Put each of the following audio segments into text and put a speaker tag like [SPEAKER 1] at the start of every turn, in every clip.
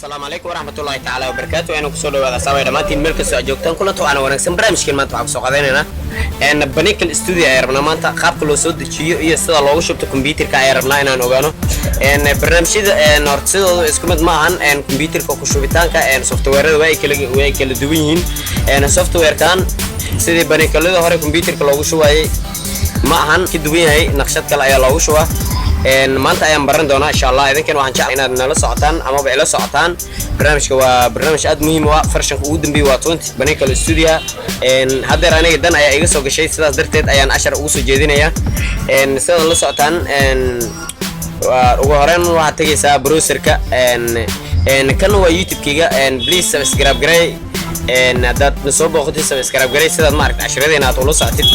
[SPEAKER 1] السلام عليكم ورحمة الله تعالى وبركاته. أنا كسول وهذا سوي دماتي المركز أجوكتان كلها طبعا ونكسب برامج كلمات وعب سوقديننا إن بنيك الاستوديو عربنا ما أنت خاب كل صوت شيء يستطيع الله وشبت الكمبيوتر كعربنا إن نوجانو إن برنامج ده إن أرتسيدو إسكمت معهن إن كمبيوتر كوكشوبيتان كإن سوفت وير ويكل دوينين إن سوفت وير كان سيد بنيك اللي ده هو كمبيوتر كله وشوي معهن كدوين هاي نقشة كلا يلا وشوا إن ما أنت أيام برن دونا إن شاء الله إذا كان وعن شاء إن نلا ساعتان أما بعلا ساعتان برنامج كوا برنامج أد مهم وفرشن قودم بيواتونت بنيك الاستوديو إن هذا رأينا جدا أي إيجا سوق شيء سلاس درتت أيان عشر أوسو جدينا يا إن سيد نلا ساعتان إن وهران واحد تجي سا بروسر كا إن كانوا يوتيوب كيجا إن بليز سبسكرايب جراي إن دات نصوب وقت سبسكرايب جراي سيد مارك عشرة دينا طولو ساعتين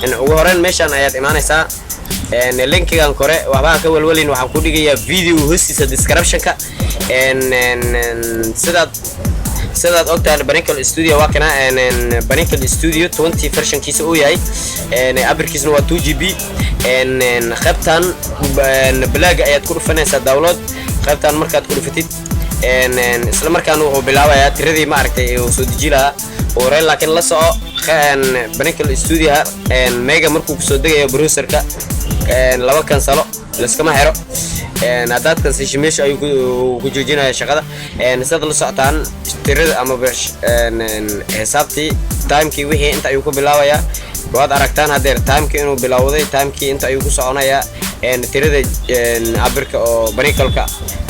[SPEAKER 1] إن وهران مشان آيات إيمان سا إن اللينك كان كوري وعبان كول ولين وعم كودي جيا فيديو هسي الديسكريبشن كا إن سداد أكتر بنيك الاستوديو واكنا إن بنيك الاستوديو 20 فرشن كيس أوياي إن أبر كيس نوا 2 GB إن خبتان بلاج آيات كل فنان سداولود خبتان مركات كل فتيت إن إسلام مركانو هو بلاوي آيات تردي ما عرفت وسود جيلها ورين لكن لسه إن بنيك الاستوديو إن ميجا مركو كسودة يا بروسر كا إن لو كان صلوا لسكما هيرو إن عدد كان سيشميش أيو كوجوجينا شغلة إن سد لساعتان ترد أما برش إن حسابتي تايم كي وهي أنت أيوكو بلاويا بعد أركتان هذا تايم كي إنه بلاوي تايم كي أنت أيوكو سعونا يا إن ترد إن عبرك أو بنيكلك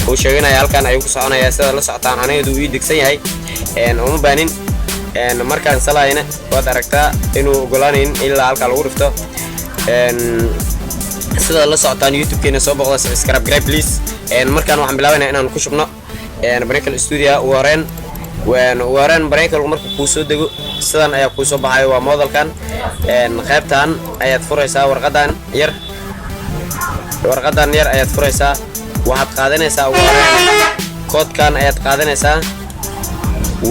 [SPEAKER 1] وشغلنا يالكان أيوكو سعونا يا سد لساعتان أنا يدوي دكسي هاي إن هم بانين إن مركان سلاينه بعد أركتا إنه قلانين إلا هالك الغرفته إن sida la socotaan YouTube keena soo boqda subscribe gray please een markaan waxaan bilaabaynaa inaan ku shubno een Breakal Studio wareen Breakal markuu ku soo dago sidan ayaa ku soo baxay waa modelkan een qaybtan ayaad furaysaa warqadan yar ayaad furaysaa waxaad qaadanaysaa wareen koodkan ayaad qaadanaysaa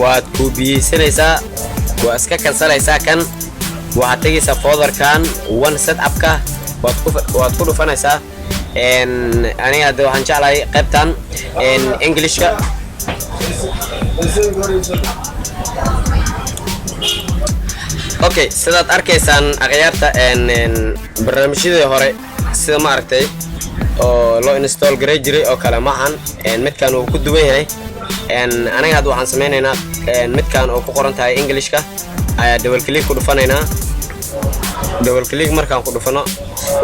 [SPEAKER 1] waad ku biyeysanaysaa waa iska kansalaysaa kan waxaad tagaysaa folderkan one setup ka waad ku dhufanaysaa aniga hadda waxaan jeclahay qaybtan Englishka okay sidaad arkaysaan akhyaarta barnaamijyadii hore sida ma aragtay oo loo install garay jiray oo kale maahan midkan uu ku duwan yahay aniga hadda waxaan sameynaynaa midkan oo ku qoran tahay Englishka ayaa double click ku dhufanaynaa double click markaan ku dhufano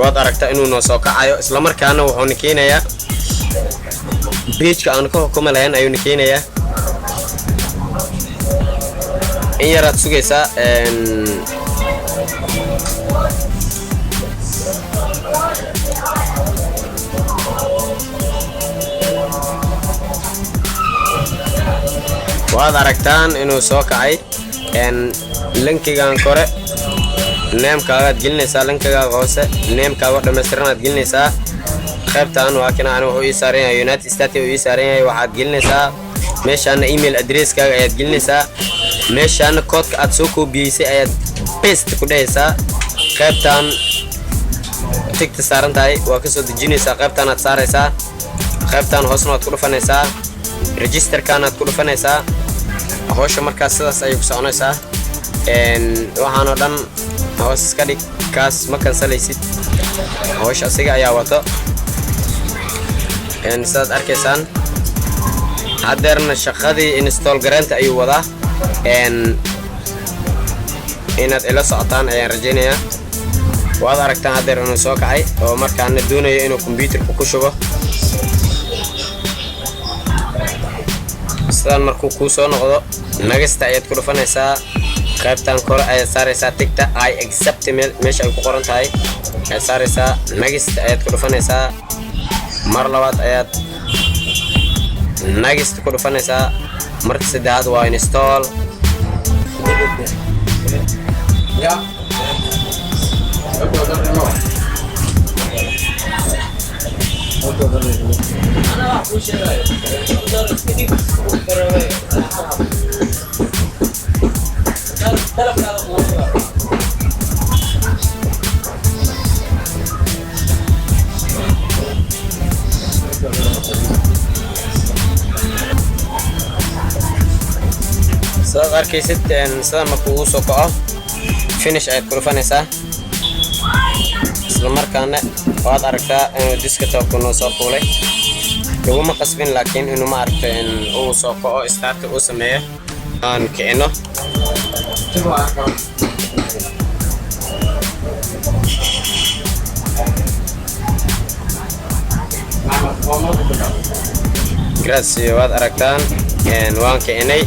[SPEAKER 1] waad aragtaa inuu noo soo kacayo isla markaana wuxuu keenayaa page-ka aan ka xukumo lahayn ayuu keenayaa in yaraad sugaysaa waad aragtaan inuu soo kacay linkigan kore neemkaaga gelinaysaa linkaaga hoose neemkaaga dhammaystiranaad gelinaysaa qaybtan waa kana aan wuxuu ii saaran yahay United States uu ii saaran yahay waxaad gelinaysaa meeshaan email address-kaaga ayaad gelinaysaa meeshaan koodka aad soo koobiyeysa ayaad paste ku dhahaysaa qaybtan tigta saaran tahay waa ka soo dejinaysaa qaybtan aad saaraysaa qaybtan hoosna waad ku dhufanaysaa register-kan aad ku dhufanaysaa hawsha markaas sidaas ayay ku soconaysaa waxaan oo dhan hoos iska dhig kaas ma kansalaysid hawsha asiga ayaa wato sidaad arkaysaan haddeerna shaqadii install garaynta ayuu wadaa inaad ila socotaan ayaan rajaynayaa waad aragtaan haddeer inuu soo kacay oo markaana doonayo inuu computerka ku shubo sidaan markuu kuu soo noqdo nagasta ayaad ku dhufanaysaa qaybtan kore ayaad saaraysaa tigta I accept meesha ay ku qoran tahay ayaad saaraysaa next ayaad ku dhufanaysaa mar labaad ayaad next ku dhufanaysaa marka saddexaad waa install sidaad arkaysid sidan markuu uu soo kaco finish ayaad ku dhufanaysaa isla markaana waad aragtaa inuu desktopku noo soo fuulay laguma qasbin laakiin inuu ma aragto in uu soo kaco start uu sameeyo aan kicino grazie waad aragtaan waan kicinay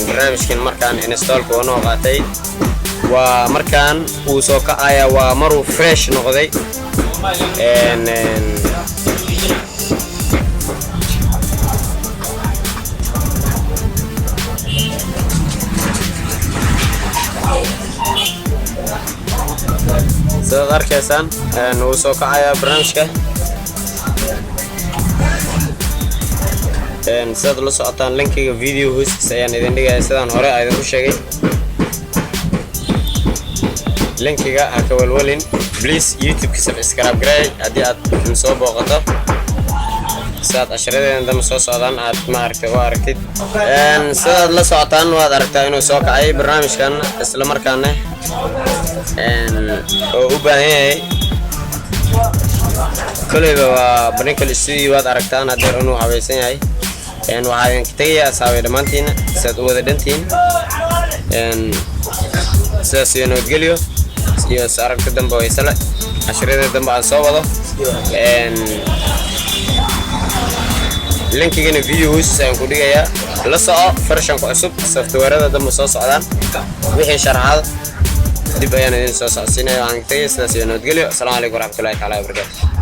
[SPEAKER 1] barnaamijkan markaan installku oo noo qaatay waa markaan uu soo kacaya waa maruu fresh noqday sidaad arkaysaan uu soo kacaya barnaamijka sidaad la socotaan linkiga video hoostiisa ayaan idin dhigaya sidaan hore aan idinku sheegay linkiga ha ka walwalin please youtube-ka subscribe garay haddii aad soo booqato sidaad casharadeena dambe soo socdaan aad ma aragtay oo aragtid sidaad la socotaan waad aragtaa inuu soo kacay barnaamijkan isla markaana oo u baahan yahay koleyba waa Brinkel Studio waad aragtaan hadeer inuu habaysan yahay waxaa idinka tegayaa asxaabay dhammaantiina sidaad u wada dhantiin sidaas iyo nabadgelyo iyo aragta dambe oo isla casharada dambe aan soo wado linkigana video hoostiisa ayaan ku dhigayaa la soco versionka cusub softwareda dambe soo socdaan wixii sharaxaad dib ayaan idin soo socodsiinaya waxaan tegay sidaas iyo nabadgelyo assalaamu calaykum waraxmatullaahi taala wabarakaatuh